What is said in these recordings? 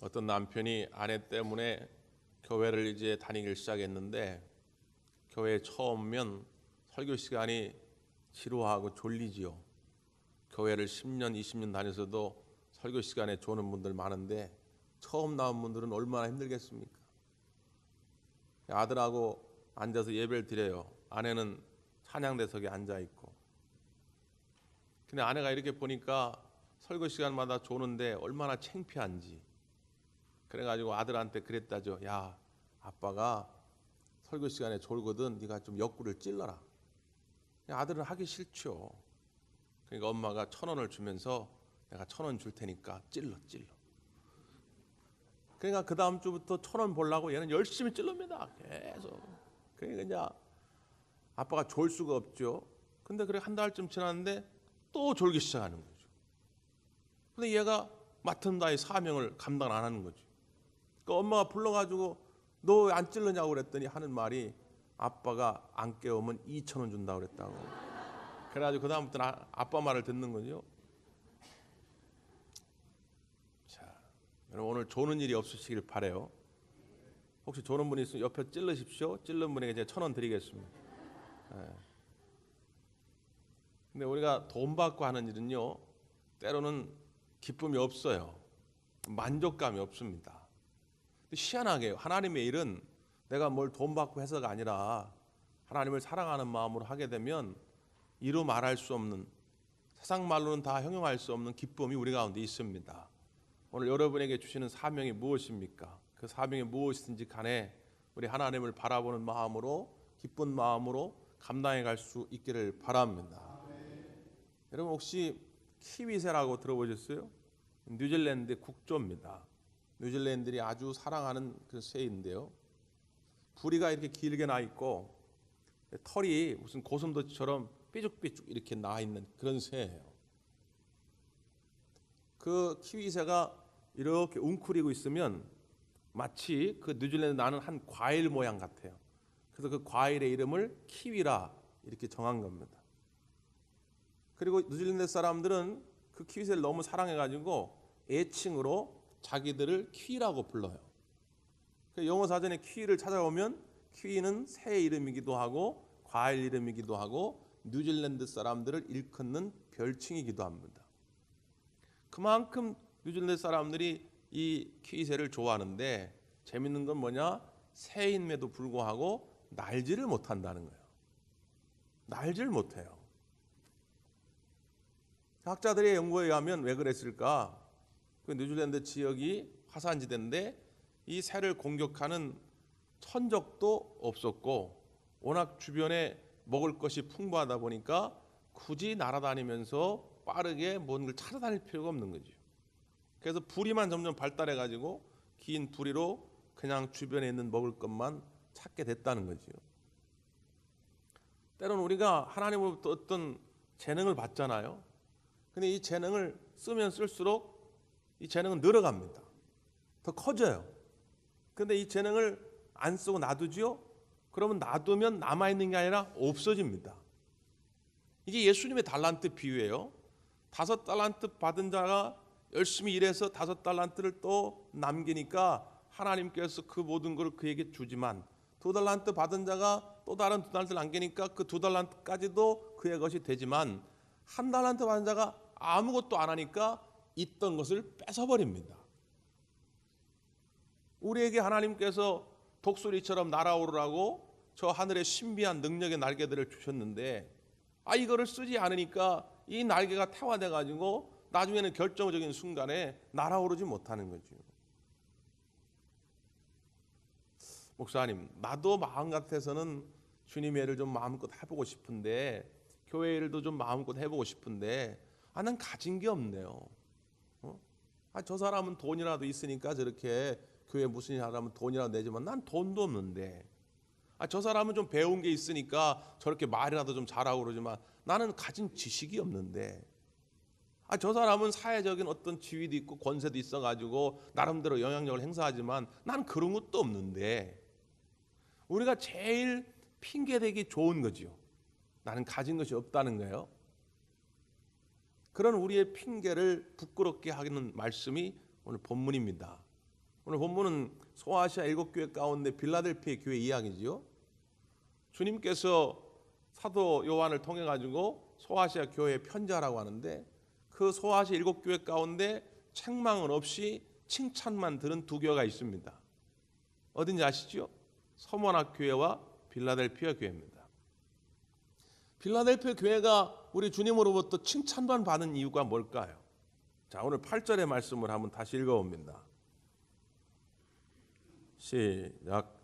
어떤 남편이 아내 때문에 교회를 이제 다니기 시작했는데 교회에 처음 오면 설교 시간이 지루하고 졸리지요. 교회를 10년, 20년 다녀서도 설교 시간에 조는 분들 많은데 처음 나온 분들은 얼마나 힘들겠습니까? 아들하고 앉아서 예배를 드려요. 아내는 찬양대석에 앉아 있고. 근데 아내가 이렇게 보니까 설교 시간마다 조는데 얼마나 창피한지. 그래가지고 아들한테 그랬다죠. 야, 아빠가 설교 시간에 졸거든. 네가 좀 옆구리를 찔러라. 아들은 하기 싫죠. 그러니까 엄마가 1,000원을 주면서 내가 1,000원 줄 테니까 찔러. 그러니까 그 다음 주부터 1,000원 보려고 얘는 열심히 찔릅니다. 계속. 그러니까 이제 아빠가 졸 수가 없죠. 근데 그래 한 달쯤 지났는데 또 졸기 시작하는 거죠. 근데 얘가 맡은 바의 사명을 감당 안 하는 거죠. 그 엄마가 불러가지고 너 안 찔르냐고 그랬더니 하는 말이 아빠가 안 깨우면 2,000원 준다고 그랬다고. 그래가지고 그 다음부터는 아빠 말을 듣는 거죠. 자, 여러분 오늘 조는 일이 없으시길 바래요. 혹시 조는 분이 있으면 옆에 찔르십시오. 찔른 분에게 제가 1,000원 드리겠습니다. 네. 근데 우리가 돈 받고 하는 일은요, 때로는 기쁨이 없어요. 만족감이 없습니다. 희한하게 하나님의 일은 내가 뭘 돈 받고 해서가 아니라 하나님을 사랑하는 마음으로 하게 되면 이루 말할 수 없는, 세상 말로는 다 형용할 수 없는 기쁨이 우리 가운데 있습니다. 오늘 여러분에게 주시는 사명이 무엇입니까? 그 사명이 무엇이든지 간에 우리 하나님을 바라보는 마음으로, 기쁜 마음으로 감당해 갈 수 있기를 바랍니다. 여러분 혹시 키위새라고 들어보셨어요? 뉴질랜드 국조입니다. 뉴질랜드들이 아주 사랑하는 그 새인데요. 부리가 이렇게 길게 나 있고 털이 무슨 고슴도치처럼 삐죽삐죽 이렇게 나 있는 그런 새예요. 그 키위새가 이렇게 웅크리고 있으면 마치 그 뉴질랜드 나는 한 과일 모양 같아요. 그래서 그 과일의 이름을 키위라 이렇게 정한 겁니다. 그리고 뉴질랜드 사람들은 그 키위새를 너무 사랑해가지고 애칭으로 자기들을 키위라고 불러요. 영어 사전에 키위를 찾아보면 키위는 새 이름이기도 하고 과일 이름이기도 하고 뉴질랜드 사람들을 일컫는 별칭이기도 합니다. 그만큼 뉴질랜드 사람들이 이 키위새를 좋아하는데 재밌는 건 뭐냐? 새임에도 불구하고 날지를 못한다는 거예요. 날지를 못해요. 학자들의 연구에 의하면 왜 그랬을까? 그 뉴질랜드 지역이 화산지대인데 이 새를 공격하는 천적도 없었고 워낙 주변에 먹을 것이 풍부하다 보니까 굳이 날아다니면서 빠르게 뭔 걸 찾아다닐 필요가 없는 거죠. 그래서 부리만 점점 발달해가지고 긴 부리로 그냥 주변에 있는 먹을 것만 찾게 됐다는 거죠. 때로는 우리가 하나님으로부터 어떤 재능을 받잖아요. 근데 이 재능을 쓰면 쓸수록 이 재능은 늘어갑니다. 더 커져요. 근데 이 재능을 안 쓰고 놔두지요? 그러면 놔두면 남아있는 게 아니라 없어집니다. 이게 예수님의 달란트 비유예요. 5달란트 받은 자가 열심히 일해서 5달란트를 또 남기니까 하나님께서 그 모든 걸 그에게 주지만 2달란트 받은 자가 또 다른 2달란트를 남기니까 그 2달란트까지도 그의 것이 되지만 1달란트 받은 자가 아무것도 안 하니까 있던 것을 뺏어버립니다. 우리에게 하나님께서 독수리처럼 날아오르라고 저 하늘의 신비한 능력의 날개들을 주셨는데 이거를 쓰지 않으니까 이 날개가 태화돼 가지고 나중에는 결정적인 순간에 날아오르지 못하는 거죠. 목사님, 나도 마음 같아서는 주님의 일을 좀 마음껏 해보고 싶은데 교회 일도 좀 마음껏 해보고 싶은데 난 가진 게 없네요. 저 사람은 돈이라도 있으니까 저렇게 교회 무슨 일 하려면 돈이라도 내지만 난 돈도 없는데 저 사람은 좀 배운 게 있으니까 저렇게 말이라도 좀 잘하고 그러지만 나는 가진 지식이 없는데 저 사람은 사회적인 어떤 지위도 있고 권세도 있어가지고 나름대로 영향력을 행사하지만 난 그런 것도 없는데 우리가 제일 핑계대기 좋은 거지요. 나는 가진 것이 없다는 거예요. 그런 우리의 핑계를 부끄럽게 하는 말씀이 오늘 본문입니다. 오늘 본문은 소아시아 7교회 가운데 빌라델피아 교회 이야기지요. 주님께서 사도 요한을 통해 가지고 소아시아 교회에 편지하라고 하는데 그 소아시아 7교회 가운데 책망은 없이 칭찬만 들은 두 교회가 있습니다. 어딘지 아시죠? 서머나 교회와 빌라델피아 교회입니다. 빌라델피아 교회가 우리 주님으로부터 칭찬만 받은 이유가 뭘까요? 자, 오늘 8절의 말씀을 한번 다시 읽어봅니다. 시작.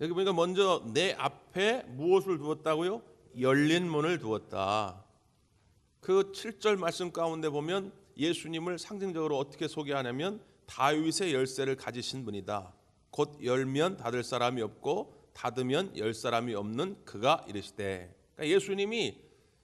여기 보니까 먼저 내 앞에 무엇을 두었다고요? 열린 문을 두었다. 그 7절 말씀 가운데 보면 예수님을 상징적으로 어떻게 소개하냐면 다윗의 열쇠를 가지신 분이다. 곧 열면 닫을 사람이 없고 닫으면 열 사람이 없는 그가 이르시되. 그러니까 예수님이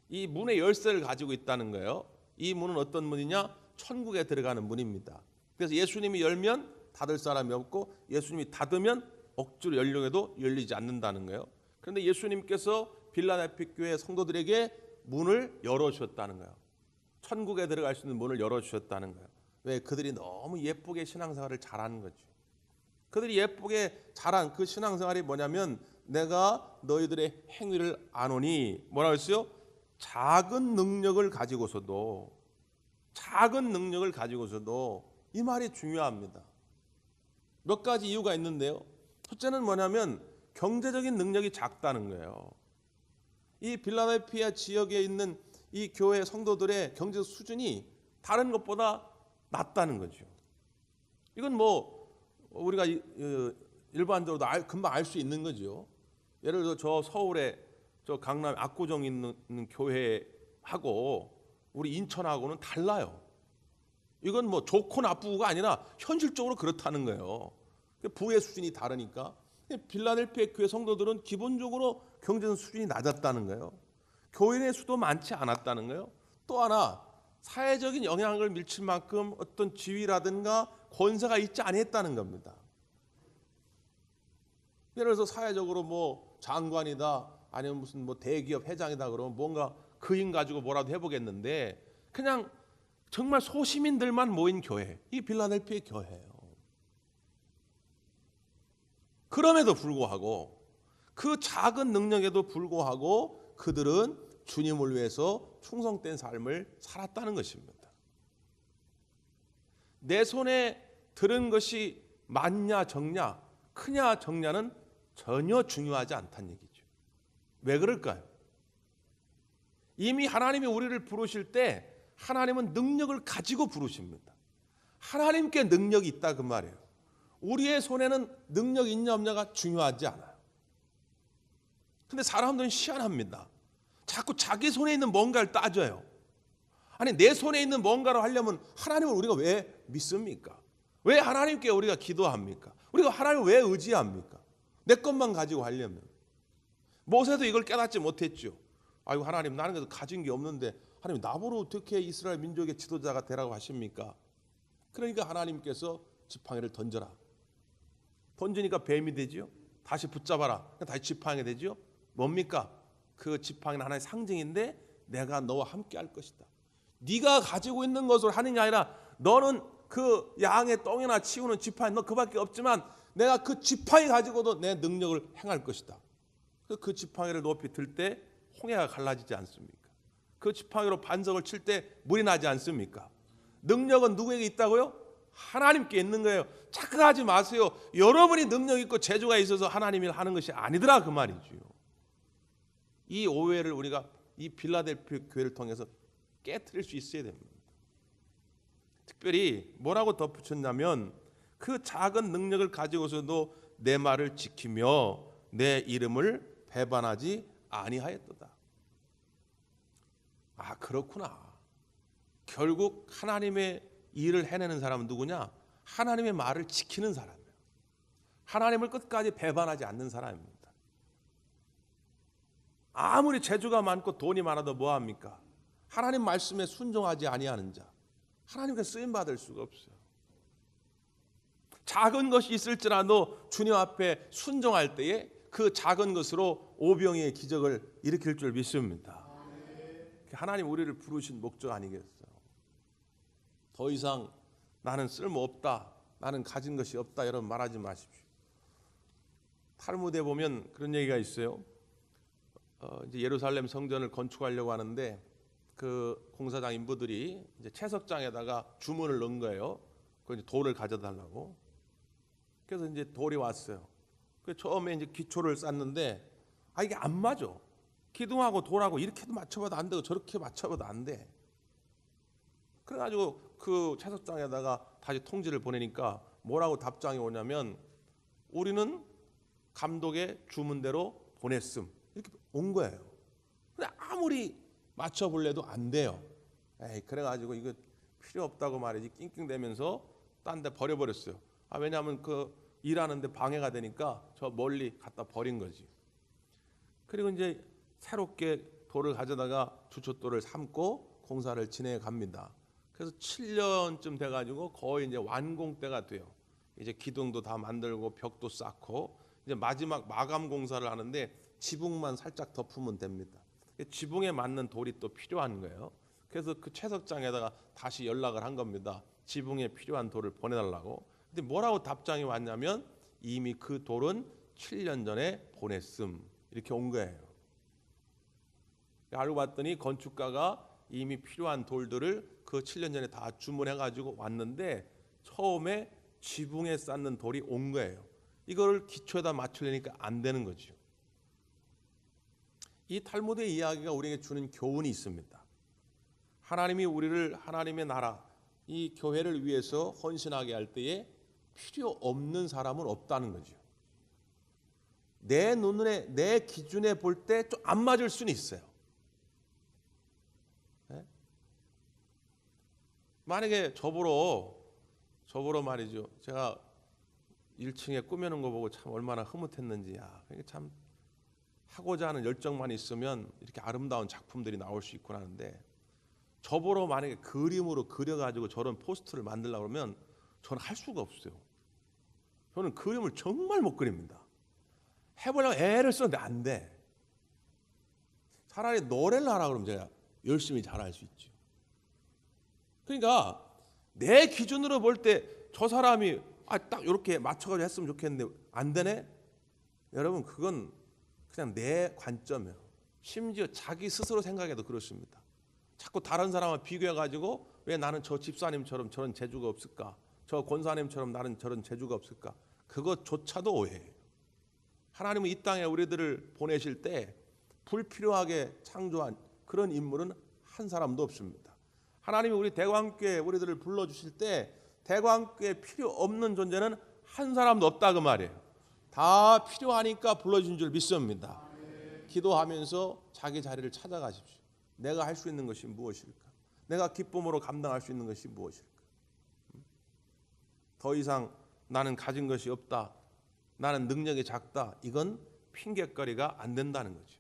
이 문의 열쇠를 가지고 있다는 거예요. 이 문은 어떤 문이냐? 천국에 들어가는 문입니다. 그래서 예수님이 열면 닫을 사람이 없고 예수님이 닫으면 억지로 열려고 해도 열리지 않는다는 거예요. 그런데 예수님께서 빌라델피아 교회 성도들에게 문을 열어주셨다는 거예요. 천국에 들어갈 수 있는 문을 열어주셨다는 거예요. 왜? 그들이 너무 예쁘게 신앙생활을 잘하는 거죠. 그들이 예쁘게 잘한 그 신앙생활이 뭐냐면 내가 너희들의 행위를 아노니 뭐라고 했어요? 작은 능력을 가지고서도 이 말이 중요합니다. 몇 가지 이유가 있는데요. 첫째는 뭐냐면 경제적인 능력이 작다는 거예요. 이 빌라델피아 지역에 있는 이 교회 성도들의 경제 수준이 다른 것보다 낮다는 거죠. 이건 뭐 우리가 일반적으로 금방 알 수 있는 거죠. 예를 들어 저 서울에 저 강남 압구정에 있는 교회하고 우리 인천하고는 달라요. 이건 뭐 좋고 나쁘고가 아니라 현실적으로 그렇다는 거예요. 부의 수준이 다르니까. 빌라델피아 교회 성도들은 기본적으로 경제적 수준이 낮았다는 거예요. 교인의 수도 많지 않았다는 거예요. 또 하나 사회적인 영향을 미칠 만큼 어떤 지위라든가 권세가 있지 아니했다는 겁니다. 예를 들어서 사회적으로 뭐 장관이다 아니면 무슨 뭐 대기업 회장이다 그러면 뭔가 그 힘 가지고 뭐라도 해보겠는데 그냥 정말 소시민들만 모인 교회, 이 빌라델피아 교회예요. 그럼에도 불구하고 그 작은 능력에도 불구하고 그들은 주님을 위해서 충성된 삶을 살았다는 것입니다. 내 손에 들은 것이 많냐 적냐, 크냐 적냐는 전혀 중요하지 않다는 얘기죠. 왜 그럴까요? 이미 하나님이 우리를 부르실 때 하나님은 능력을 가지고 부르십니다. 하나님께 능력이 있다 그 말이에요. 우리의 손에는 능력이 있냐 없냐가 중요하지 않아요. 근데 사람들은 희한합니다. 자꾸 자기 손에 있는 뭔가를 따져요. 아니 내 손에 있는 뭔가를 하려면 하나님을 우리가 왜 믿습니까? 왜 하나님께 우리가 기도합니까? 우리가 하나님을 왜 의지합니까? 내 것만 가지고 하려면. 모세도 이걸 깨닫지 못했죠. 아이고 하나님 나는 그래도 가진 게 없는데 하나님 나보러 어떻게 이스라엘 민족의 지도자가 되라고 하십니까? 그러니까 하나님께서 지팡이를 던져라. 던지니까 뱀이 되지요. 다시 붙잡아라. 다시 지팡이 되지요. 뭡니까? 그 지팡이는 하나의 상징인데 내가 너와 함께 할 것이다. 네가 가지고 있는 것을 하는 게 아니라 너는 그 양의 똥이나 치우는 지팡이 너 그밖에 없지만 내가 그 지팡이 가지고도 내 능력을 행할 것이다. 그 지팡이를 높이 들 때 홍해가 갈라지지 않습니까? 그 지팡이로 반석을 칠 때 물이 나지 않습니까? 능력은 누구에게 있다고요? 하나님께 있는 거예요. 착각하지 마세요. 여러분이 능력 있고 재주가 있어서 하나님이 하는 것이 아니더라 그 말이죠. 이 오해를 우리가 이 빌라델피아 교회를 통해서 깨트릴 수 있어야 됩니다. 특별히 뭐라고 덧붙였냐면 그 작은 능력을 가지고서도 내 말을 지키며 내 이름을 배반하지 아니하였도다. 아 그렇구나. 결국 하나님의 일을 해내는 사람은 누구냐? 하나님의 말을 지키는 사람이에요. 하나님을 끝까지 배반하지 않는 사람입니다. 아무리 재주가 많고 돈이 많아도 뭐합니까? 하나님 말씀에 순종하지 아니하는 자 하나님께 쓰임받을 수가 없어요. 작은 것이 있을지라도 주님 앞에 순종할 때에 그 작은 것으로 오병이의 기적을 일으킬 줄 믿습니다. 하나님 우리를 부르신 목적 아니겠어요? 더 이상 나는 쓸모없다, 나는 가진 것이 없다, 여러분 말하지 마십시오. 탈무드에 보면 그런 얘기가 있어요. 이제 예루살렘 성전을 건축하려고 하는데 그 공사장 인부들이 이제 채석장에다가 주문을 넣은 거예요. 그 이제 돌을 가져달라고. 그래서 이제 돌이 왔어요. 그 처음에 이제 기초를 쌓는데 이게 안 맞아. 기둥하고 돌하고 이렇게도 맞춰봐도 안 되고 저렇게 맞춰봐도 안 돼. 그래가지고 그 채석장에다가 다시 통지를 보내니까 뭐라고 답장이 오냐면 우리는 감독의 주문대로 보냈음, 이렇게 온 거예요. 근데 아무리 맞춰볼래도 안 돼요. 그래가지고 이거 필요 없다고 말이지 낑낑대면서 딴 데 버려버렸어요. 왜냐하면 그 일하는데 방해가 되니까 저 멀리 갖다 버린 거지. 그리고 이제 새롭게 돌을 가져다가 주춧돌을 삼고 공사를 진행해 갑니다. 그래서 7년쯤 돼가지고 거의 이제 완공 때가 돼요. 이제 기둥도 다 만들고 벽도 쌓고 이제 마지막 마감 공사를 하는데 지붕만 살짝 덮으면 됩니다. 지붕에 맞는 돌이 또 필요한 거예요. 그래서 그 채석장에다가 다시 연락을 한 겁니다. 지붕에 필요한 돌을 보내달라고. 근데 뭐라고 답장이 왔냐면 이미 그 돌은 7년 전에 보냈음, 이렇게 온 거예요. 알고 봤더니 건축가가 이미 필요한 돌들을 그 7년 전에 다 주문해가지고 왔는데 처음에 지붕에 쌓는 돌이 온 거예요. 이걸 기초에다 맞추려니까 안 되는 거죠. 이 탈무드의 이야기가 우리에게 주는 교훈이 있습니다. 하나님이 우리를 하나님의 나라, 이 교회를 위해서 헌신하게 할 때에 필요 없는 사람은 없다는 거죠. 내 눈에, 내 기준에 볼 때 좀 안 맞을 수는 있어요. 네? 만약에 저보러 말이죠. 제가 1층에 꾸며놓은 거 보고 참 얼마나 흐뭇했는지, 참 하고자 하는 열정만 있으면 이렇게 아름다운 작품들이 나올 수 있구나 하는데, 저보러 만약에 그림으로 그려가지고 저런 포스터를 만들려고 그러면 저는 할 수가 없어요. 저는 그림을 정말 못 그립니다. 해보려고 애를 쓰는데 안 돼. 차라리 노래를 하라 그러면 제가 열심히 잘할 수 있죠. 그러니까 내 기준으로 볼 때 저 사람이 딱 이렇게 맞춰가지고 했으면 좋겠는데 안 되네? 여러분 그건 그냥 내 관점이에요. 심지어 자기 스스로 생각해도 그렇습니다. 자꾸 다른 사람과 비교해가지고 왜 나는 저 집사님처럼 저런 재주가 없을까? 저 권사님처럼 나는 저런 재주가 없을까? 그것조차도 오해예요. 하나님은 이 땅에 우리들을 보내실 때 불필요하게 창조한 그런 인물은 한 사람도 없습니다. 하나님이 우리 대광교회 우리들을 불러주실 때 대광교회 필요 없는 존재는 한 사람도 없다 그 말이에요. 다 필요하니까 불러주신 줄 믿습니다. 기도하면서 자기 자리를 찾아가십시오. 내가 할 수 있는 것이 무엇일까? 내가 기쁨으로 감당할 수 있는 것이 무엇일까? 더 이상 나는 가진 것이 없다, 나는 능력이 작다, 이건 핑계거리가 안 된다는 거죠.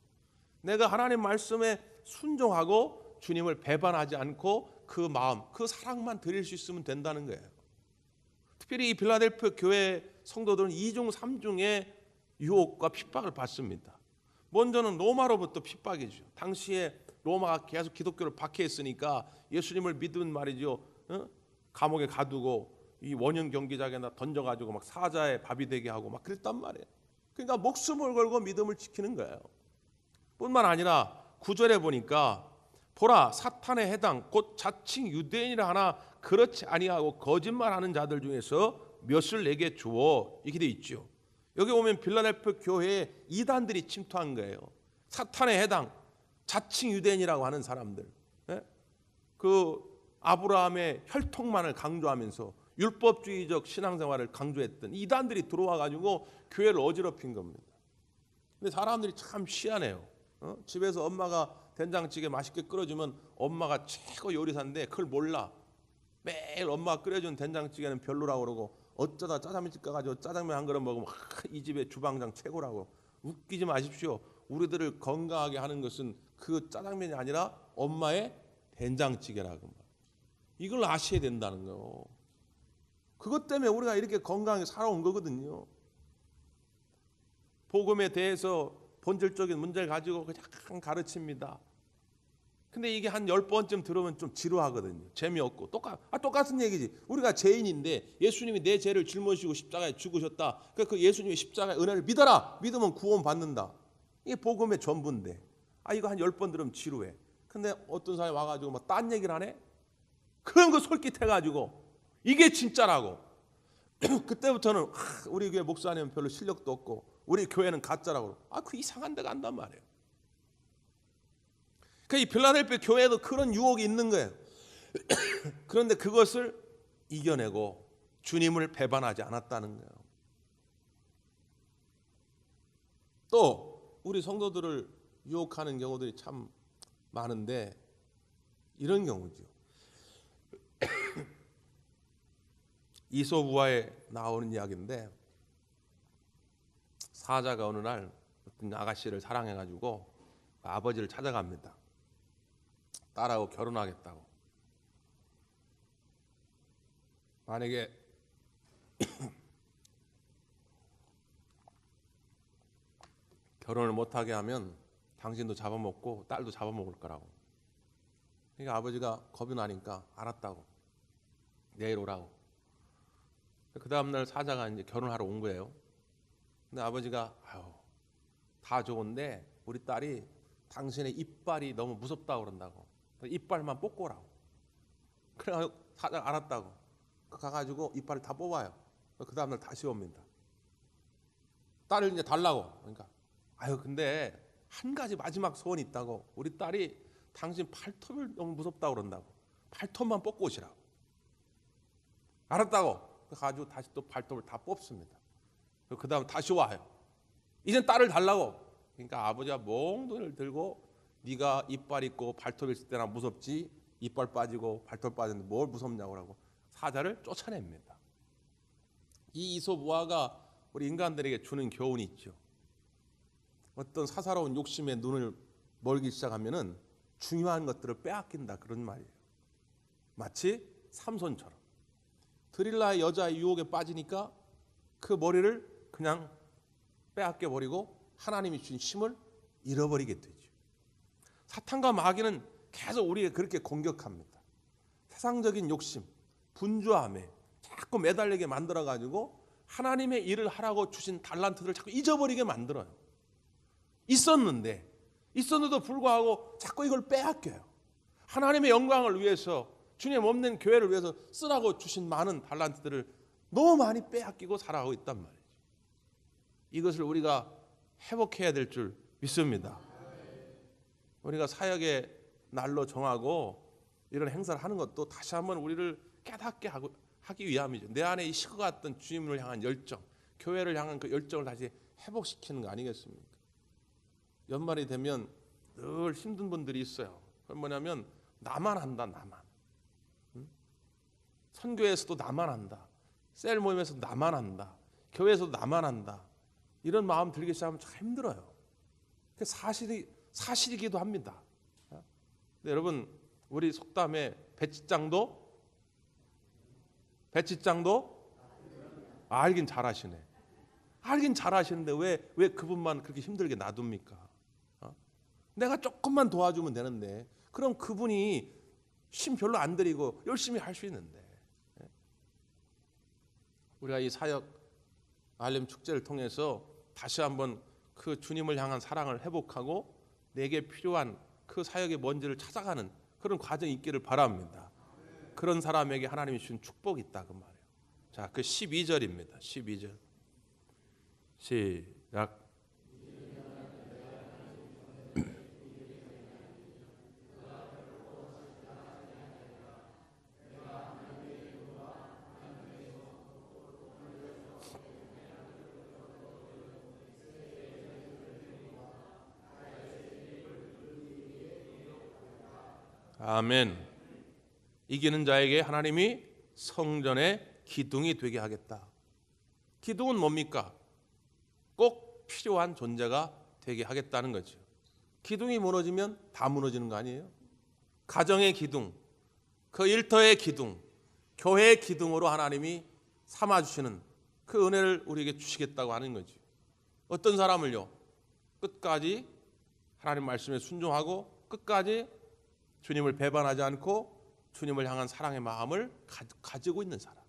내가 하나님 말씀에 순종하고 주님을 배반하지 않고 그 마음, 그 사랑만 드릴 수 있으면 된다는 거예요. 특별히 이 빌라델피아 교회 성도들은 2중 3중의 유혹과 핍박을 받습니다. 먼저는 로마로부터 핍박이죠. 당시에 로마가 계속 기독교를 박해했으니까 예수님을 믿은 말이죠, 감옥에 가두고 이 원형 경기장에다 던져가지고 막 사자의 밥이 되게 하고 막 그랬단 말이에요. 그러니까 목숨을 걸고 믿음을 지키는 거예요. 뿐만 아니라 9절에 보니까 보라 사탄의 해당 곧 자칭 유대인이라 하나 그렇지 아니하고 거짓말하는 자들 중에서 몇을 내게 주어, 이렇게 돼 있죠. 여기 보면 빌라델피아 교회에 이단들이 침투한 거예요. 사탄의 해당 자칭 유대인이라고 하는 사람들, 그 아브라함의 혈통만을 강조하면서 율법주의적 신앙생활을 강조했던 이단들이 들어와 가지고 교회를 어지럽힌 겁니다. 근데 사람들이 참 희한해요. 집에서 엄마가 된장찌개 맛있게 끓여주면 엄마가 최고 요리사인데 그걸 몰라. 매일 엄마가 끓여준 된장찌개는 별로라고 그러고 어쩌다 짜장면집 가가지고 짜장면 한 그릇 먹으면 이 집의 주방장 최고라고. 웃기지 마십시오. 우리들을 건강하게 하는 것은 그 짜장면이 아니라 엄마의 된장찌개라고. 이걸 아셔야 된다는 거예요. 그것 때문에 우리가 이렇게 건강하게 살아온 거거든요. 복음에 대해서 본질적인 문제를 가지고 그냥 가르칩니다. 근데 이게 한 10번쯤 들으면 좀 지루하거든요. 재미없고 똑같은 얘기지. 우리가 죄인인데 예수님이 내 죄를 짊어지고 십자가에 죽으셨다. 그러니까 그 예수님의 십자가의 은혜를 믿어라. 믿으면 구원 받는다. 이게 복음의 전부인데 이거 한 10번 들으면 지루해. 근데 어떤 사람이 와가지고 막 딴 얘기를 하네? 그런 거 솔깃해가지고 이게 진짜라고. 그때부터는 우리 교회 목사님은 별로 실력도 없고 우리 교회는 가짜라고. 그 이상한 데 간단 말이에요. 이 필라델피아 교회에도 그런 유혹이 있는 거예요. 그런데 그것을 이겨내고 주님을 배반하지 않았다는 거예요. 또 우리 성도들을 유혹하는 경우들이 참 많은데 이런 경우죠. 이솝우화에 나오는 이야기인데 사자가 어느 날 어떤 아가씨를 사랑해가지고 아버지를 찾아갑니다. 딸하고 결혼하겠다고. 만약에 결혼을 못하게 하면 당신도 잡아먹고 딸도 잡아먹을 거라고. 그러니까 아버지가 겁이 나니까 알았다고. 내일 오라고. 그 다음날 사자가 이제 결혼하러 온 거예요. 근데 아버지가 다 좋은데 우리 딸이 당신의 이빨이 너무 무섭다고 그런다고. 이빨만 뽑고 오라고. 그래서 사자가 알았다고. 가가지고 이빨을 다 뽑아요. 그 다음날 다시 옵니다. 딸을 이제 달라고. 그러니까 근데 한 가지 마지막 소원이 있다고. 우리 딸이 당신 발톱을 너무 무섭다고 그런다고. 발톱만 뽑고 오시라고. 알았다고. 가지고 다시 또 발톱을 다 뽑습니다. 그 다음 다시 와요. 이젠 딸을 달라고. 그러니까 아버지가 몽둥이를 들고 네가 이빨 있고 발톱 있을 때나 무섭지 이빨 빠지고 발톱 빠졌는데 뭘 무섭냐고 하고 사자를 쫓아냅니다. 이 이솝우화가 우리 인간들에게 주는 교훈이 있죠. 어떤 사사로운 욕심에 눈을 멀기 시작하면은 중요한 것들을 빼앗긴다 그런 말이에요. 마치 삼손처럼 드릴라의 여자의 유혹에 빠지니까 그 머리를 그냥 빼앗겨 버리고 하나님이 주신 힘을 잃어버리게 되죠. 사탄과 마귀는 계속 우리에게 그렇게 공격합니다. 세상적인 욕심, 분주함에 자꾸 매달리게 만들어가지고 하나님의 일을 하라고 주신 달란트를 자꾸 잊어버리게 만들어요. 있었는데도 불구하고 자꾸 이걸 빼앗겨요. 하나님의 영광을 위해서 주님 없는 교회를 위해서 쓰라고 주신 많은 달란트들을 너무 많이 빼앗기고 살아가고 있단 말이죠. 이것을 우리가 회복해야 될 줄 믿습니다. 우리가 사역의 날로 정하고 이런 행사를 하는 것도 다시 한번 우리를 깨닫게 하기 위함이죠. 내 안에 이 식어갔던 주님을 향한 열정, 교회를 향한 그 열정을 다시 회복시키는 거 아니겠습니까? 연말이 되면 늘 힘든 분들이 있어요. 그건 뭐냐면 나만 한다. 선교에서도 나만 한다. 셀 모임에서도 나만 한다. 교회에서도 나만 한다. 이런 마음 들기 시작하면 참 힘들어요. 그 사실이기도 합니다. 근데 여러분 우리 속담에 배치장도 알긴 잘하시네. 알긴 잘하시는데 왜 그분만 그렇게 힘들게 놔둡니까? 내가 조금만 도와주면 되는데 그럼 그분이 힘 별로 안 들이고 열심히 할 수 있는데 우리가 이 사역 알렘 축제를 통해서 다시 한번 그 주님을 향한 사랑을 회복하고 내게 필요한 그 사역의 뭔지를 찾아가는 그런 과정이 있기를 바랍니다. 그런 사람에게 하나님이 주신 축복이 있다 그 말이에요. 자, 그 12절입니다. 12절 시작. 아멘. 이기는 자에게 하나님이 성전의 기둥이 되게 하겠다. 기둥은 뭡니까? 꼭 필요한 존재가 되게 하겠다는 거죠. 기둥이 무너지면 다 무너지는 거 아니에요? 가정의 기둥, 그 일터의 기둥, 교회의 기둥으로 하나님이 삼아주시는 그 은혜를 우리에게 주시겠다고 하는 거죠. 어떤 사람을요? 끝까지 하나님 말씀에 순종하고 끝까지 주님을 배반하지 않고 주님을 향한 사랑의 마음을 가지고 있는 사람.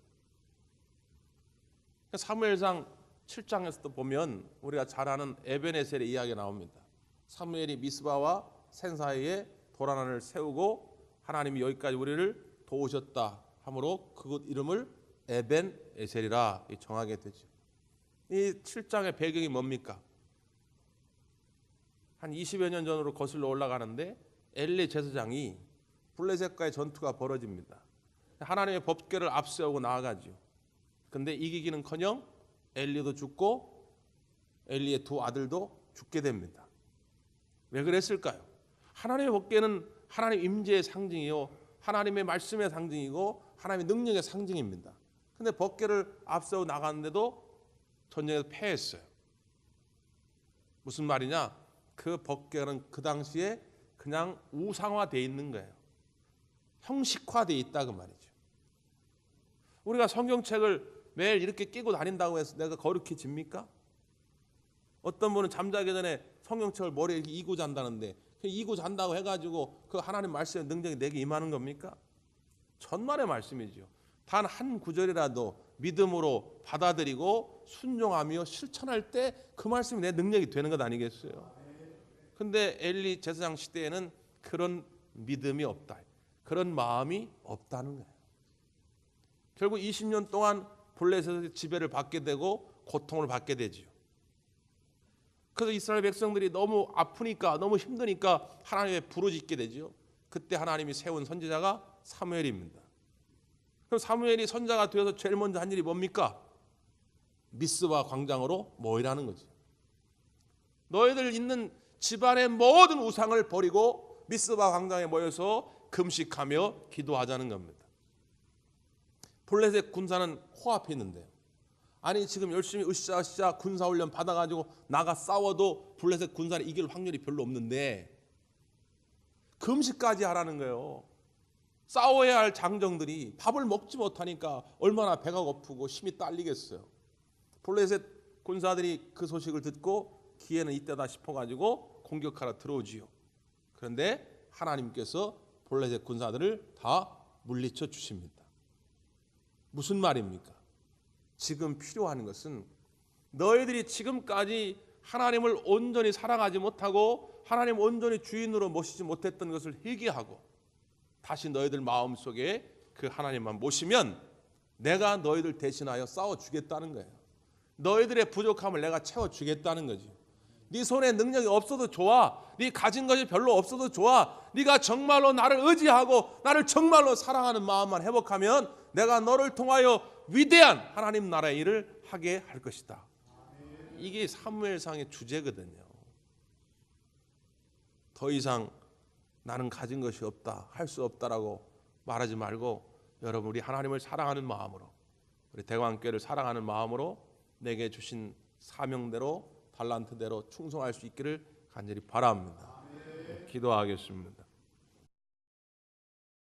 사무엘상 7장에서도 보면 우리가 잘 아는 에벤에셀의 이야기가 나옵니다. 사무엘이 미스바와 센 사이에 돌 하나를 세우고 하나님이 여기까지 우리를 도우셨다 하므로 그곳 이름을 에벤에셀이라 정하게 되죠. 이 7장의 배경이 뭡니까? 한 20여 년 전으로 거슬러 올라가는데 엘리 제사장이 블레셋과의 전투가 벌어집니다. 하나님의 법궤를 앞세우고 나아가죠. 근데 이기기는커녕 엘리도 죽고 엘리의 두 아들도 죽게 됩니다. 왜 그랬을까요? 하나님의 법궤는 하나님 임재의 상징이요, 하나님의 말씀의 상징이고 하나님의 능력의 상징입니다. 근데 법궤를 앞세우고 나갔는데도 전쟁에서 패했어요. 무슨 말이냐? 그 법궤는 그 당시에 그냥 우상화되어 있는 거예요. 형식화되어 있다 그 말이죠. 우리가 성경책을 매일 이렇게 끼고 다닌다고 해서 내가 거룩해집니까? 어떤 분은 잠자기 전에 성경책을 머리에 이렇게 이고 잔다는데 이고 잔다고 해가지고 그 하나님 말씀의 능력이 내게 임하는 겁니까? 전말의 말씀이죠. 단 한 구절이라도 믿음으로 받아들이고 순종하며 실천할 때 그 말씀이 내 능력이 되는 것 아니겠어요? 근데 엘리 제사장 시대에는 그런 믿음이 없다, 그런 마음이 없다는 거예요. 결국 20년 동안 블레셋의 지배를 받게 되고 고통을 받게 되지요. 그래서 이스라엘 백성들이 너무 아프니까, 너무 힘드니까 하나님의 부르짖게 되지요. 그때 하나님이 세운 선지자가 사무엘입니다. 그럼 사무엘이 선자가 되어서 제일 먼저 한 일이 뭡니까? 미스바 광장으로 모이라는 거지. 너희들 있는 집안의 모든 우상을 버리고 미스바 광장에 모여서 금식하며 기도하자는 겁니다. 블레셋 군사는 코앞에 있는데요. 아니 지금 열심히 으쌰으쌰 군사훈련 받아가지고 나가 싸워도 블레셋 군사를 이길 확률이 별로 없는데 금식까지 하라는 거예요. 싸워야 할 장정들이 밥을 먹지 못하니까 얼마나 배가 고프고 힘이 딸리겠어요. 블레셋 군사들이 그 소식을 듣고 기회는 이때다 싶어가지고 공격하러 들어오지요. 그런데 하나님께서 블레셋 군사들을 다 물리쳐 주십니다. 무슨 말입니까? 지금 필요한 것은 너희들이 지금까지 하나님을 온전히 사랑하지 못하고 하나님 온전히 주인으로 모시지 못했던 것을 회개하고 다시 너희들 마음속에 그 하나님만 모시면 내가 너희들 대신하여 싸워주겠다는 거예요. 너희들의 부족함을 내가 채워주겠다는 거지. 네 손에 능력이 없어도 좋아, 네 가진 것이 별로 없어도 좋아, 네가 정말로 나를 의지하고 나를 정말로 사랑하는 마음만 회복하면 내가 너를 통하여 위대한 하나님 나라의 일을 하게 할 것이다. 이게 사무엘상의 주제거든요. 더 이상 나는 가진 것이 없다, 할 수 없다라고 말하지 말고 여러분 우리 하나님을 사랑하는 마음으로, 우리 대광교회를 사랑하는 마음으로 내게 주신 사명대로 달란트대로 충성할 수 있기를 간절히 바랍니다. 기도하겠습니다.